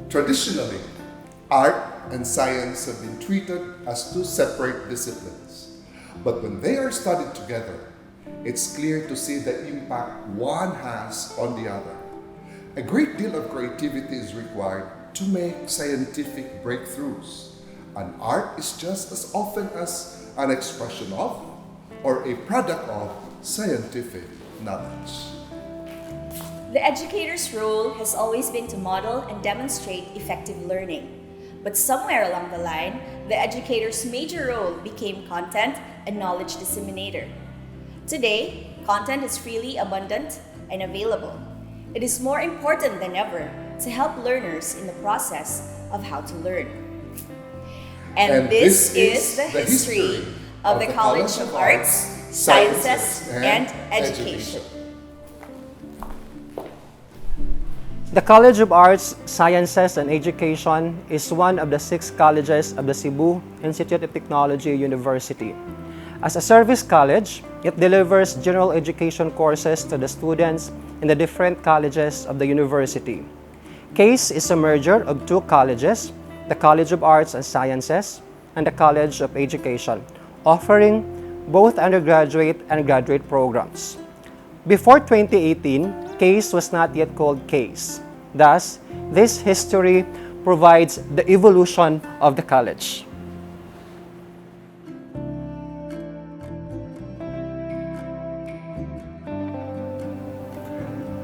Traditionally, art and science have been treated as two separate disciplines. But when they are studied together, it's clear to see the impact one has on the other. A great deal of creativity is required to make scientific breakthroughs, and art is just as often as an expression of or a product of scientific knowledge. The educator's role has always been to model and demonstrate effective learning. But somewhere along the line, the educator's major role became content and knowledge disseminator. Today, content is freely abundant and available. It is more important than ever to help learners in the process of how to learn. And this is the history of the College of Arts, Sciences, and Education. The College of Arts, Sciences, and Education is one of the 6 colleges of the Cebu Institute of Technology University. As a service college, it delivers general education courses to the students in the different colleges of the university. CASE is a merger of 2 colleges, the College of Arts and Sciences and the College of Education, offering both undergraduate and graduate programs. Before 2018, CASE was not yet called CASE. Thus, this history provides the evolution of the college.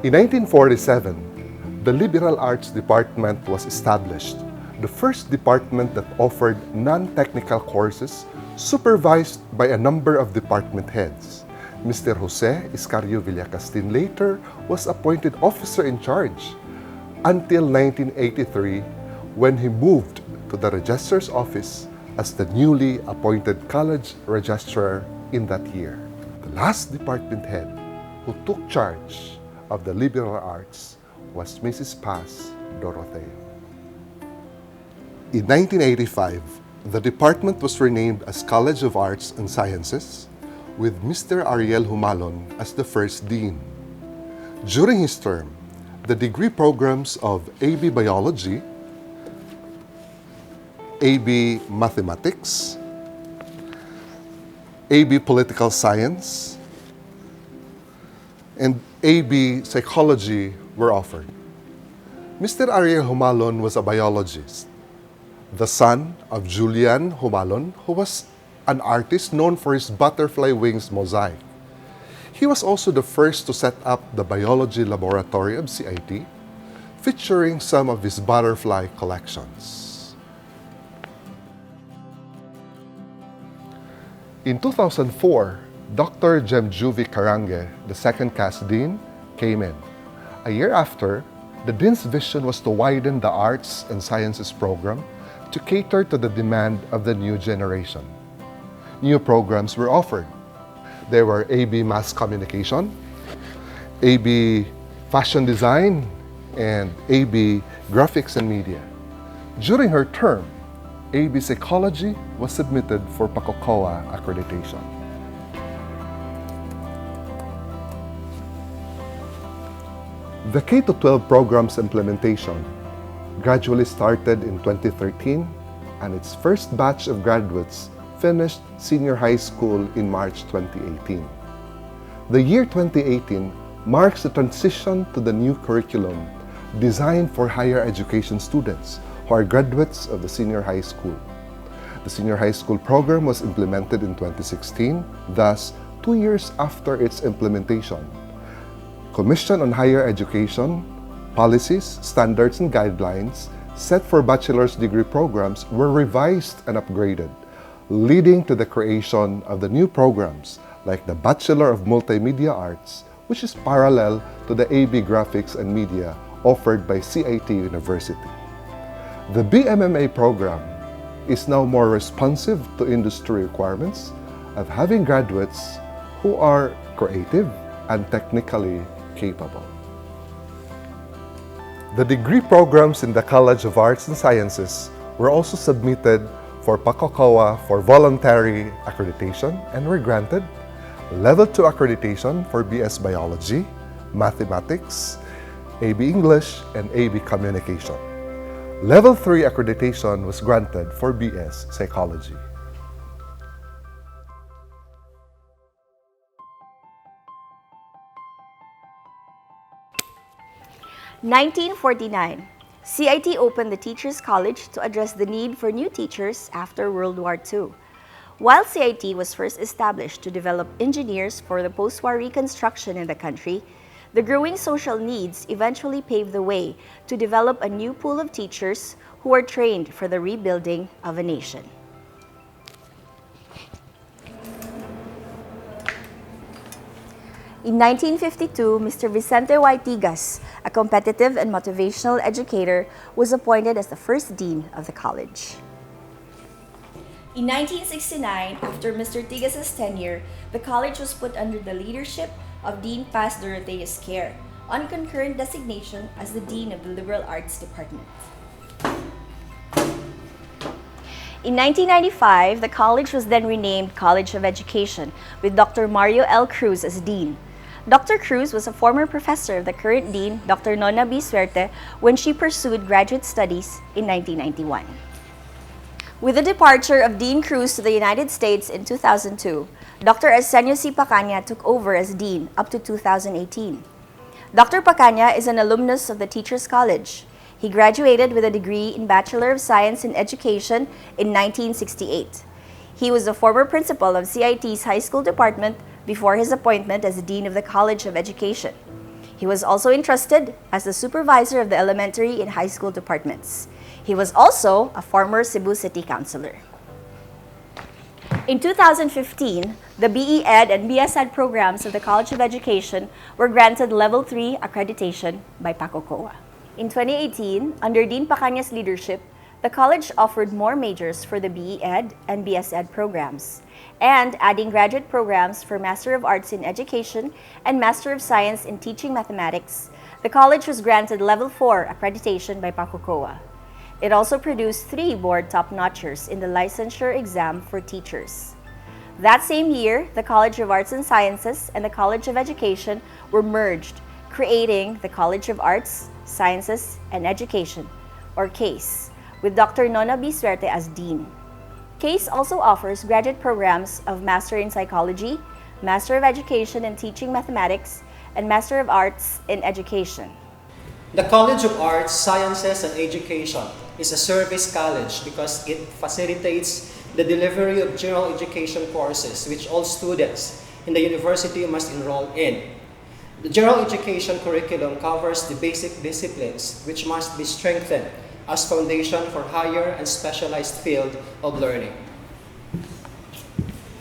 In 1947, the Liberal Arts Department was established, the first department that offered non-technical courses supervised by a number of department heads. Mr. Jose Iscario Villacastin later was appointed officer in charge until 1983 when he moved to the Registrar's office as the newly appointed college registrar in that year. The last department head who took charge of the liberal arts was Mrs. Paz Doroteo. In 1985, the department was renamed as College of Arts and Sciences, with Mr. Ariel Humalon as the first dean. During his term, the degree programs of AB Biology, AB Mathematics, AB Political Science, and AB Psychology were offered. Mr. Ariel Humalon was a biologist, the son of Julian Humalon, who was an artist known for his butterfly wings mosaic. He was also the first to set up the biology laboratory of CIT, featuring some of his butterfly collections. In 2004, Dr. Jemjuvi Karange, the second CAS Dean, came in. A year after, the Dean's vision was to widen the Arts and Sciences program to cater to the demand of the new generation. New programs were offered. There were AB Mass Communication, AB Fashion Design, and AB Graphics and Media. During her term, AB Psychology was submitted for PACOCOA accreditation. The K-12 program's implementation gradually started in 2013, and its first batch of graduates finished senior high school in March 2018. The year 2018 marks the transition to the new curriculum designed for higher education students who are graduates of the senior high school. The senior high school program was implemented in 2016, thus 2 years after its implementation. Commission on Higher Education, policies, standards, and guidelines set for bachelor's degree programs were revised and upgraded, leading to the creation of the new programs like the Bachelor of Multimedia Arts, which is parallel to the AB Graphics and Media offered by CIT University. The BMMA program is now more responsive to industry requirements of having graduates who are creative and technically capable. The degree programs in the College of Arts and Sciences were also submitted for PACOCOA for voluntary accreditation and were granted Level 2 accreditation for BS Biology, Mathematics, AB English, and AB Communication. Level 3 accreditation was granted for BS Psychology. In 1949, CIT opened the Teachers College to address the need for new teachers after World War II. While CIT was first established to develop engineers for the post-war reconstruction in the country, the growing social needs eventually paved the way to develop a new pool of teachers who were trained for the rebuilding of a nation. In 1952, Mr. Vicente Y. Tigas, a competitive and motivational educator, was appointed as the first dean of the college. In 1969, after Mr. Tigas' tenure, the college was put under the leadership of Dean Paz Doroteus Care, on concurrent designation as the Dean of the Liberal Arts Department. In 1995, the college was then renamed College of Education, with Dr. Mario L. Cruz as Dean. Dr. Cruz was a former professor of the current Dean, Dr. Nona B. Suerte, when she pursued graduate studies in 1991. With the departure of Dean Cruz to the United States in 2002, Dr. Arsenio C. Pacanya took over as Dean up to 2018. Dr. Pacanya is an alumnus of the Teachers College. He graduated with a degree in Bachelor of Science in Education in 1968. He was the former principal of CIT's high school department before his appointment as Dean of the College of Education. He was also entrusted as the supervisor of the elementary and high school departments. He was also a former Cebu City Councilor. In 2015, the BE Ed and BS Ed programs of the College of Education were granted Level 3 accreditation by PACOCOA. In 2018, under Dean Pacanya's leadership, the college offered more majors for the BE Ed and BS Ed programs, and adding graduate programs for Master of Arts in Education and Master of Science in Teaching Mathematics. The college was granted Level 4 accreditation by PACOCOA. It also produced 3 board top-notchers in the licensure exam for teachers. That same year, the College of Arts and Sciences and the College of Education were merged, creating the College of Arts, Sciences, and Education, or CASE, with Dr. Nona B. Suerte as Dean. CASE also offers graduate programs of Master in Psychology, Master of Education in Teaching Mathematics, and Master of Arts in Education. The College of Arts, Sciences, and Education is a service college because it facilitates the delivery of general education courses which all students in the university must enroll in. The general education curriculum covers the basic disciplines which must be strengthened as foundation for higher and specialized field of learning.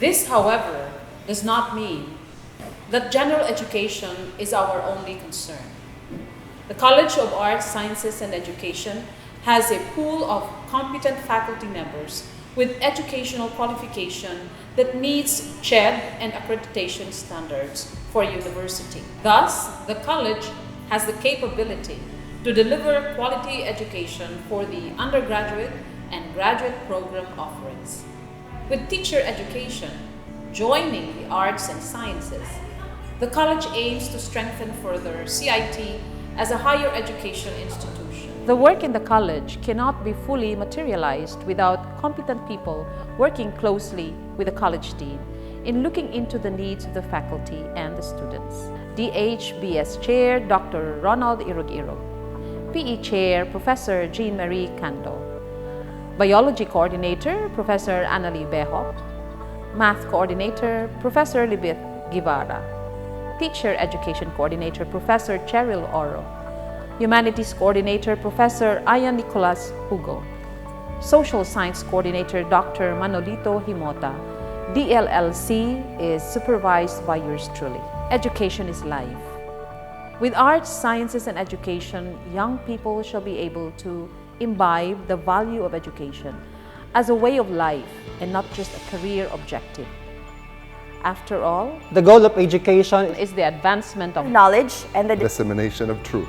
This, however, does not mean that general education is our only concern. The College of Arts, Sciences, and Education has a pool of competent faculty members with educational qualification that meets CHED and accreditation standards for a university. Thus, the college has the capability to deliver quality education for the undergraduate and graduate program offerings. With teacher education joining the arts and sciences, the college aims to strengthen further CIT as a higher education institution. The work in the college cannot be fully materialized without competent people working closely with the college dean in looking into the needs of the faculty and the students. DHBS Chair Dr. Ronald Irog-Irog, PE Chair Professor Jean-Marie Cando, Biology Coordinator Professor Annalie Bejo, Math Coordinator Professor Libeth Guevara, Teacher Education Coordinator Professor Cheryl Oro, Humanities Coordinator Professor Ian Nicolas Hugo, Social Science Coordinator Dr. Manolito Himota. DLLC is supervised by yours truly. Education is life. With arts, sciences, and education, young people shall be able to imbibe the value of education as a way of life and not just a career objective. After all, the goal of education is the advancement of Knowledge and the dissemination of truth.